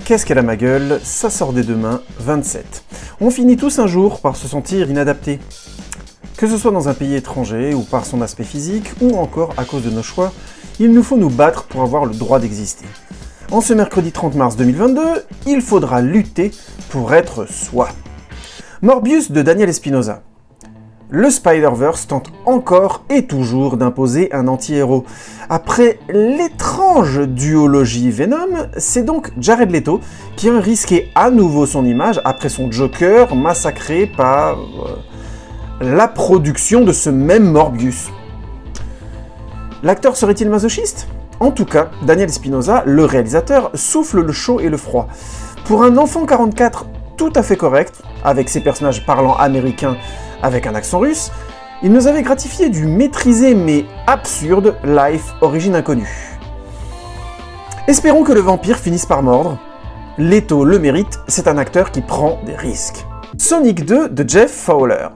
Qu'est-ce qu'elle a ma gueule, ça sort des deux mains, 27. On finit tous un jour par se sentir inadapté. Que ce soit dans un pays étranger, ou par son aspect physique, ou encore à cause de nos choix, il nous faut nous battre pour avoir le droit d'exister. En ce mercredi 30 mars 2022, il faudra lutter pour être soi. Morbius de Daniel Espinosa. Le Spider-Verse tente encore et toujours d'imposer un anti-héros. Après l'étrange duologie Venom, c'est donc Jared Leto qui a risqué à nouveau son image après son Joker massacré par la production de ce même Morbius. L'acteur serait-il masochiste ? En tout cas, Daniel Espinosa, le réalisateur, souffle le chaud et le froid. Pour un enfant 44 tout à fait correct, avec ses personnages parlant américains avec un accent russe, il nous avait gratifié du maîtrisé mais absurde Life Origine Inconnue. Espérons que le vampire finisse par mordre. Leto le mérite, c'est un acteur qui prend des risques. Sonic 2 de Jeff Fowler.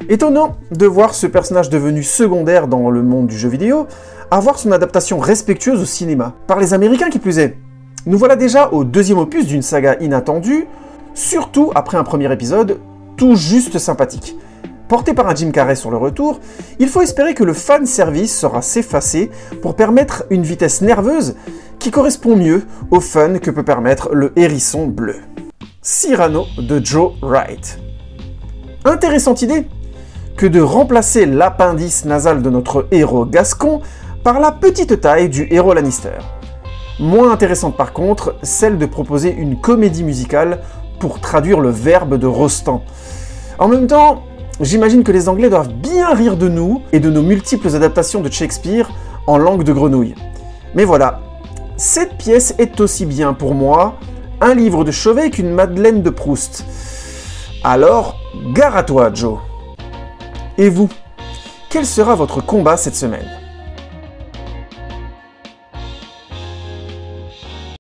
Étonnant de voir ce personnage devenu secondaire dans le monde du jeu vidéo avoir son adaptation respectueuse au cinéma, par les Américains qui plus est. Nous voilà déjà au deuxième opus d'une saga inattendue, surtout après un premier épisode tout juste sympathique. Porté par un Jim Carrey sur le retour, il faut espérer que le fanservice saura s'effacer pour permettre une vitesse nerveuse qui correspond mieux au fun que peut permettre le hérisson bleu. Cyrano de Joe Wright. Intéressante idée que de remplacer l'appendice nasal de notre héros gascon par la petite taille du héros Lannister. Moins intéressante par contre, celle de proposer une comédie musicale pour traduire le verbe de Rostand. En même temps, j'imagine que les Anglais doivent bien rire de nous et de nos multiples adaptations de Shakespeare en langue de grenouille. Mais voilà, cette pièce est aussi bien pour moi un livre de chevet qu'une Madeleine de Proust. Alors, gare à toi, Joe. Et vous, quel sera votre combat cette semaine ?